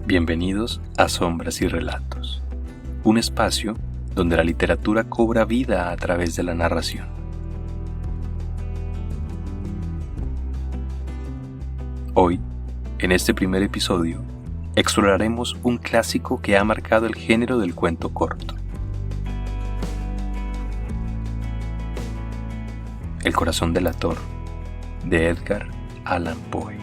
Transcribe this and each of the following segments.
Bienvenidos a Sombras y Relatos, un espacio donde la literatura cobra vida a través de la narración. Hoy, en este primer episodio, exploraremos un clásico que ha marcado el género del cuento corto. El corazón delator, de Edgar Allan Poe.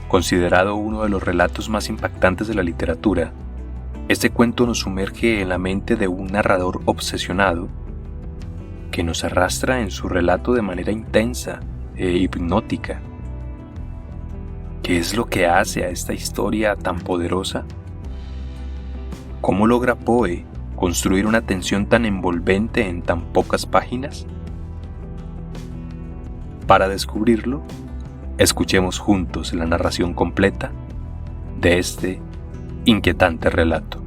Considerado uno de los relatos más impactantes de la literatura, este cuento nos sumerge en la mente de un narrador obsesionado que nos arrastra en su relato de manera intensa e hipnótica. ¿Qué es lo que hace a esta historia tan poderosa? ¿Cómo logra Poe construir una tensión tan envolvente en tan pocas páginas? Para descubrirlo, escuchemos juntos la narración completa de este inquietante relato.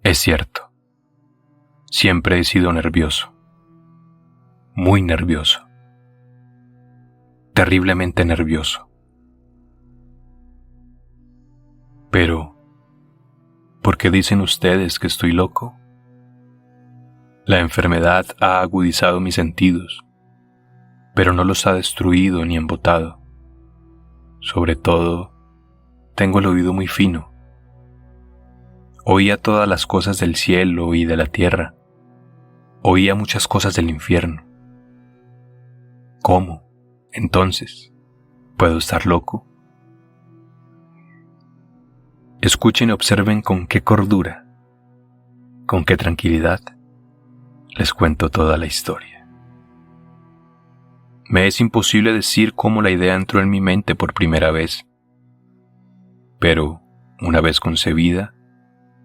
Es cierto. Siempre he sido nervioso, muy nervioso, terriblemente nervioso. Pero, ¿por qué dicen ustedes que estoy loco? La enfermedad ha agudizado mis sentidos, pero no los ha destruido ni embotado. Sobre todo, tengo el oído muy fino. Oía todas las cosas del cielo y de la tierra. Oía muchas cosas del infierno. ¿Cómo, entonces, puedo estar loco? Escuchen y observen con qué cordura, con qué tranquilidad les cuento toda la historia. Me es imposible decir cómo la idea entró en mi mente por primera vez, pero, una vez concebida,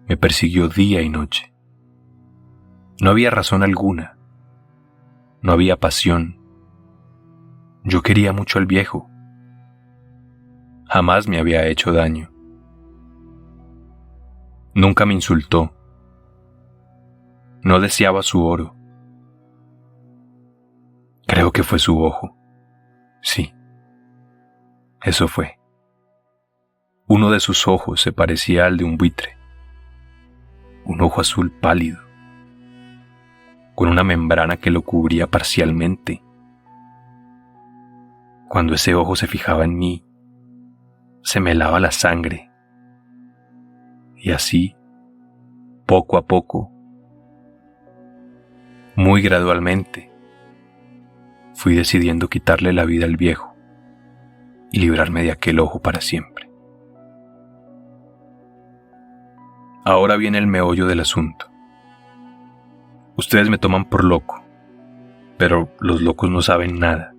me persiguió día y noche. No había razón alguna, no había pasión. Yo quería mucho al viejo. Jamás me había hecho daño. Nunca me insultó. No deseaba su oro. Creo que fue su ojo. Sí, eso fue. Uno de sus ojos se parecía al de un buitre. Un ojo azul pálido, con una membrana que lo cubría parcialmente. Cuando ese ojo se fijaba en mí, se me helaba la sangre. Y así, poco a poco, muy gradualmente, fui decidiendo quitarle la vida al viejo y librarme de aquel ojo para siempre. Ahora viene el meollo del asunto. Ustedes me toman por loco, pero los locos no saben nada.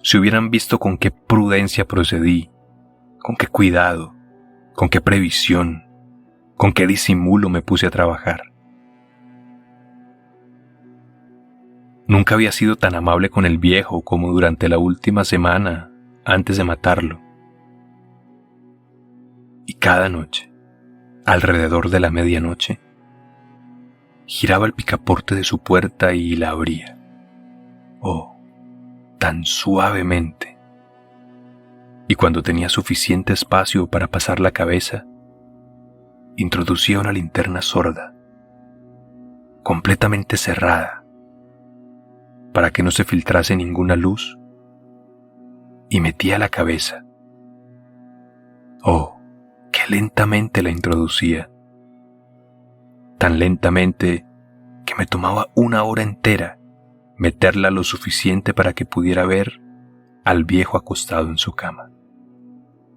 Si hubieran visto con qué prudencia procedí, con qué cuidado, con qué previsión, con qué disimulo me puse a trabajar. Nunca había sido tan amable con el viejo como durante la última semana antes de matarlo. Y cada noche, alrededor de la medianoche, giraba el picaporte de su puerta y la abría. Oh, tan suavemente. Y cuando tenía suficiente espacio para pasar la cabeza, introducía una linterna sorda, completamente cerrada, para que no se filtrase ninguna luz, y metía la cabeza. Oh, qué lentamente la introducía, tan lentamente que me tomaba 1 hora entera meterla lo suficiente para que pudiera ver al viejo acostado en su cama.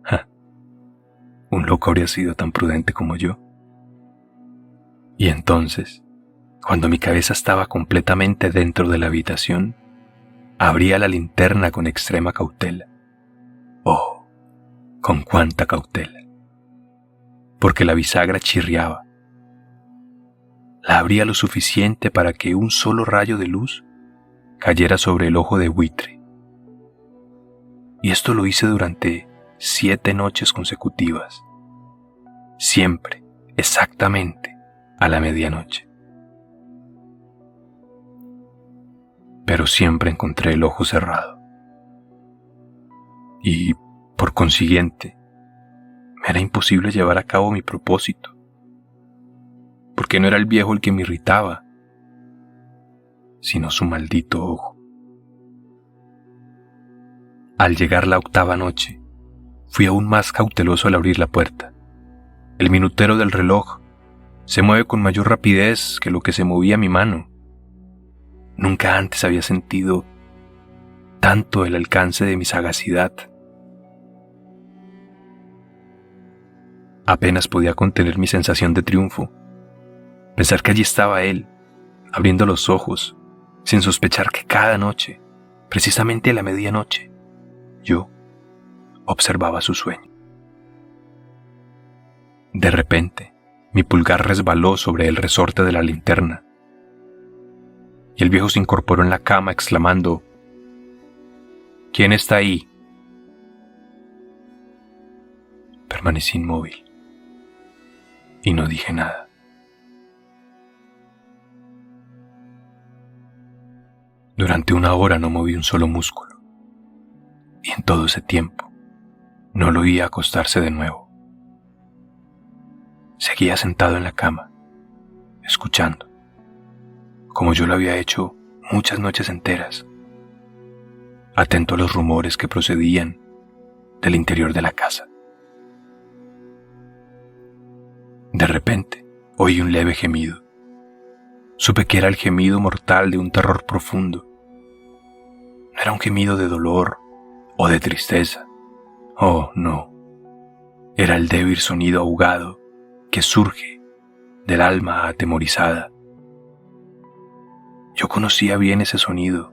¡Ja! ¿Un loco habría sido tan prudente como yo? Y entonces, cuando mi cabeza estaba completamente dentro de la habitación, abría la linterna con extrema cautela. Oh, con cuánta cautela, porque la bisagra chirriaba. La abría lo suficiente para que un solo rayo de luz cayera sobre el ojo de buitre. Y esto lo hice durante 7 noches consecutivas, siempre, exactamente, a la medianoche. Pero siempre encontré el ojo cerrado. Y, por consiguiente, me era imposible llevar a cabo mi propósito, porque no era el viejo el que me irritaba, sino su maldito ojo. Al llegar la 8ª noche, fui aún más cauteloso al abrir la puerta. El minutero del reloj se mueve con mayor rapidez que lo que se movía mi mano. Nunca antes había sentido tanto el alcance de mi sagacidad. Apenas podía contener mi sensación de triunfo. Pensar que allí estaba él, abriendo los ojos, sin sospechar que cada noche, precisamente a la medianoche, yo observaba su sueño. De repente, mi pulgar resbaló sobre el resorte de la linterna, y el viejo se incorporó en la cama exclamando: ¿Quién está ahí? Permanecí inmóvil y no dije nada. Durante 1 hora no moví un solo músculo, y en todo ese tiempo no lo oía acostarse de nuevo. Seguía sentado en la cama, escuchando, como yo lo había hecho muchas noches enteras, atento a los rumores que procedían del interior de la casa. De repente, oí un leve gemido. Supe que era el gemido mortal de un terror profundo. No era un gemido de dolor o de tristeza. Oh, no. Era el débil sonido ahogado que surge del alma atemorizada. Yo conocía bien ese sonido.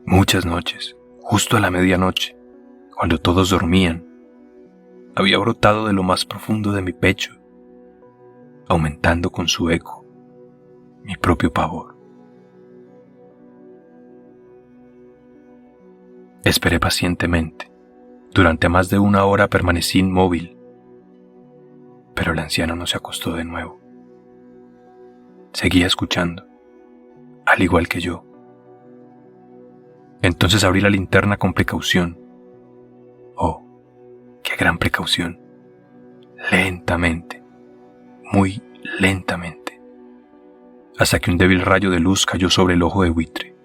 Muchas noches, justo a la medianoche, cuando todos dormían, había brotado de lo más profundo de mi pecho, aumentando con su eco mi propio pavor. Esperé pacientemente. Durante más de 1 hora permanecí inmóvil, pero el anciano no se acostó de nuevo. Seguía escuchando, al igual que yo. Entonces abrí la linterna con precaución. Oh, qué gran precaución. Lentamente, muy lentamente, hasta que un débil rayo de luz cayó sobre el ojo de buitre.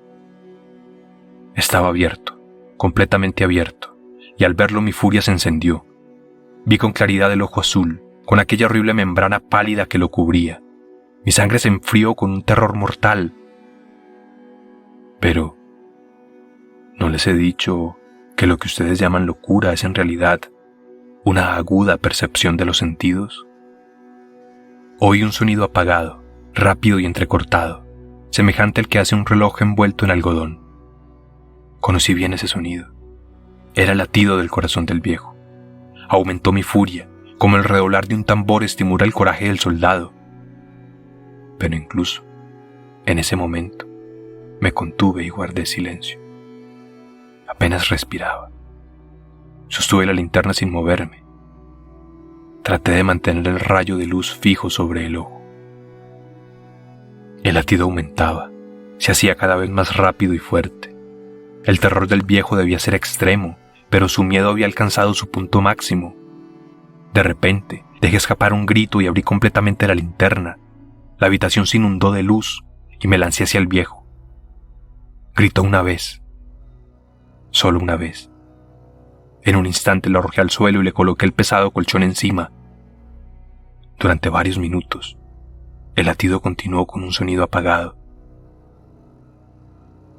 Estaba abierto, completamente abierto, y al verlo mi furia se encendió. Vi con claridad el ojo azul, con aquella horrible membrana pálida que lo cubría. Mi sangre se enfrió con un terror mortal. Pero, ¿no les he dicho que lo que ustedes llaman locura es en realidad una aguda percepción de los sentidos? Oí un sonido apagado, rápido y entrecortado, semejante al que hace un reloj envuelto en algodón. Conocí bien ese sonido. Era el latido del corazón del viejo. Aumentó mi furia, como el redoblar de un tambor estimula el coraje del soldado. Pero incluso, en ese momento, me contuve y guardé silencio. Apenas respiraba. Sostuve la linterna sin moverme. Traté de mantener el rayo de luz fijo sobre el ojo. El latido aumentaba, se hacía cada vez más rápido y fuerte. El terror del viejo debía ser extremo, pero su miedo había alcanzado su punto máximo. De repente, dejé escapar un grito y abrí completamente la linterna. La habitación se inundó de luz y me lancé hacia el viejo. Gritó una vez, solo una vez. En un instante lo arrojé al suelo y le coloqué el pesado colchón encima. Durante varios minutos, el latido continuó con un sonido apagado,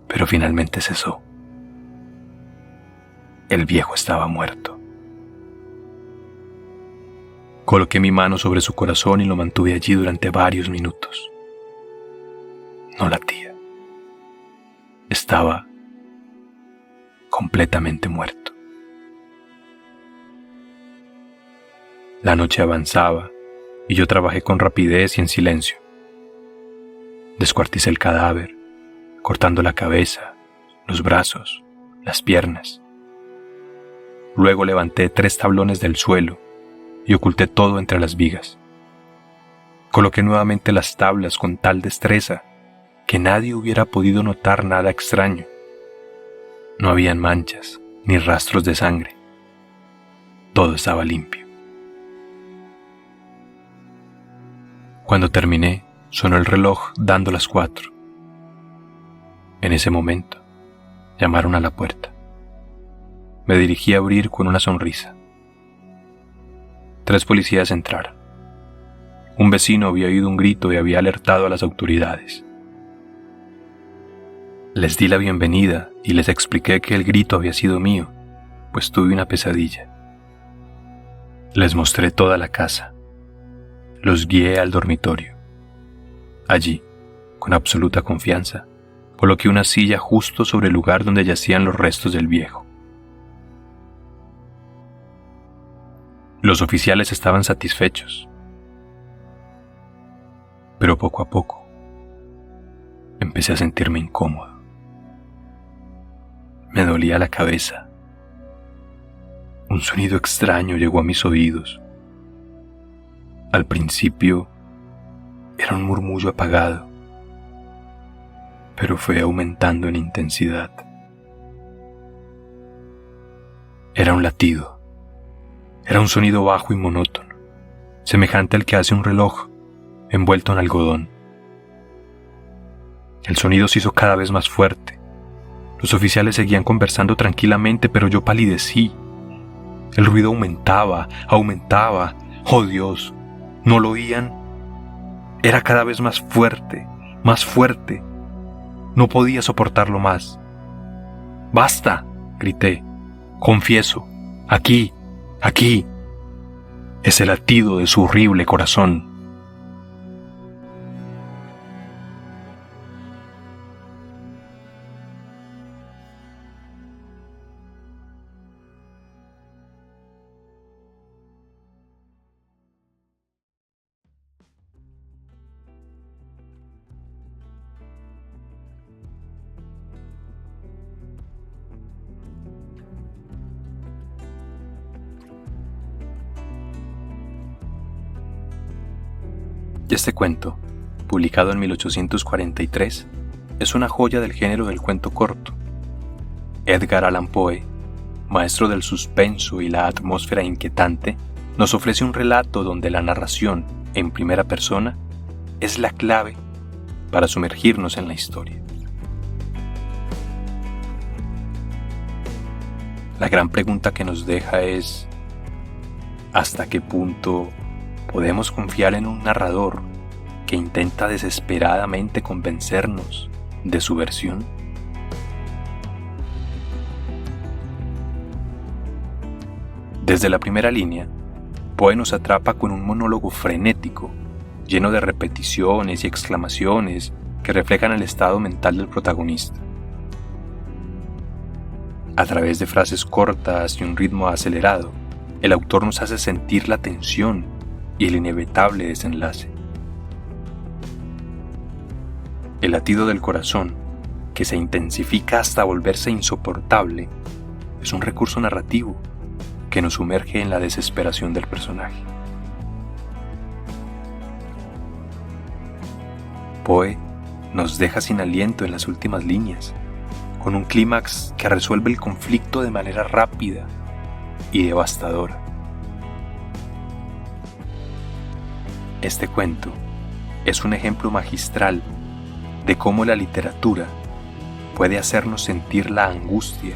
pero finalmente cesó. El viejo estaba muerto. Coloqué mi mano sobre su corazón y lo mantuve allí durante varios minutos. No latía. Estaba completamente muerto. La noche avanzaba y yo trabajé con rapidez y en silencio. Descuarticé el cadáver, cortando la cabeza, los brazos, las piernas. Luego levanté 3 tablones del suelo y oculté todo entre las vigas. Coloqué nuevamente las tablas con tal destreza que nadie hubiera podido notar nada extraño. No habían manchas ni rastros de sangre. Todo estaba limpio. Cuando terminé, sonó el reloj dando las 4. En ese momento, llamaron a la puerta. Me dirigí a abrir con una sonrisa. 3 policías entraron. Un vecino había oído un grito y había alertado a las autoridades. Les di la bienvenida y les expliqué que el grito había sido mío, pues tuve una pesadilla. Les mostré toda la casa. Los guié al dormitorio. Allí, con absoluta confianza, coloqué una silla justo sobre el lugar donde yacían los restos del viejo. Los oficiales estaban satisfechos. Pero poco a poco, empecé a sentirme incómodo. Me dolía la cabeza. Un sonido extraño llegó a mis oídos. Al principio, era un murmullo apagado, pero fue aumentando en intensidad. Era un latido. Era un sonido bajo y monótono, semejante al que hace un reloj envuelto en algodón. El sonido se hizo cada vez más fuerte. Los oficiales seguían conversando tranquilamente, pero yo palidecí. El ruido aumentaba. ¡Oh, Dios! ¿No lo oían? Era cada vez más fuerte. No podía soportarlo más. ¡Basta!, grité. Confieso, aquí. Es el latido de su horrible corazón. Y este cuento, publicado en 1843, es una joya del género del cuento corto. Edgar Allan Poe, maestro del suspenso y la atmósfera inquietante, nos ofrece un relato donde la narración, en primera persona, es la clave para sumergirnos en la historia. La gran pregunta que nos deja es: ¿hasta qué punto podemos confiar en un narrador que intenta desesperadamente convencernos de su versión? Desde la primera línea, Poe nos atrapa con un monólogo frenético, lleno de repeticiones y exclamaciones que reflejan el estado mental del protagonista. A través de frases cortas y un ritmo acelerado, el autor nos hace sentir la tensión y el inevitable desenlace. El latido del corazón, que se intensifica hasta volverse insoportable, es un recurso narrativo que nos sumerge en la desesperación del personaje. Poe nos deja sin aliento en las últimas líneas, con un clímax que resuelve el conflicto de manera rápida y devastadora. Este cuento es un ejemplo magistral de cómo la literatura puede hacernos sentir la angustia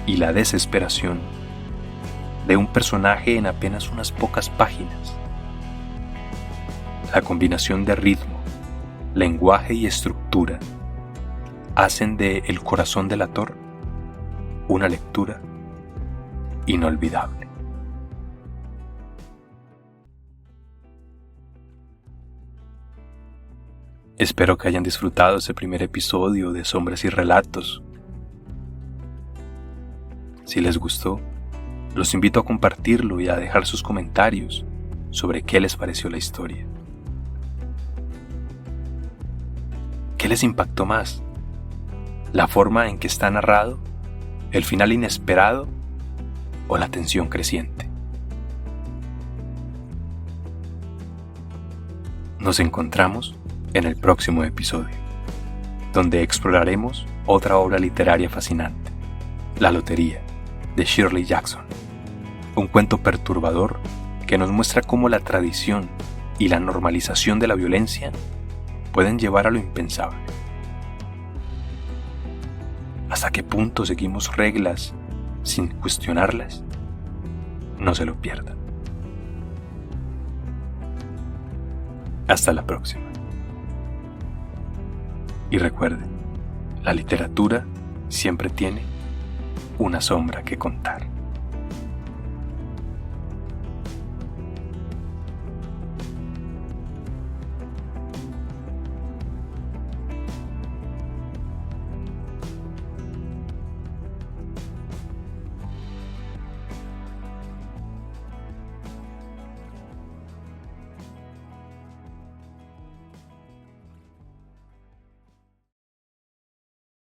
y la desesperación de un personaje en apenas unas pocas páginas. La combinación de ritmo, lenguaje y estructura hacen de El corazón delator una lectura inolvidable. Espero que hayan disfrutado este primer episodio de Sombras y Relatos. Si les gustó, los invito a compartirlo y a dejar sus comentarios sobre qué les pareció la historia. ¿Qué les impactó más? ¿La forma en que está narrado? ¿El final inesperado? ¿O la tensión creciente? Nos encontramos en el próximo episodio, donde exploraremos otra obra literaria fascinante, La Lotería, de Shirley Jackson. Un cuento perturbador que nos muestra cómo la tradición y la normalización de la violencia pueden llevar a lo impensable. ¿Hasta qué punto seguimos reglas sin cuestionarlas? No se lo pierdan. Hasta la próxima. Y recuerden, la literatura siempre tiene una sombra que contar.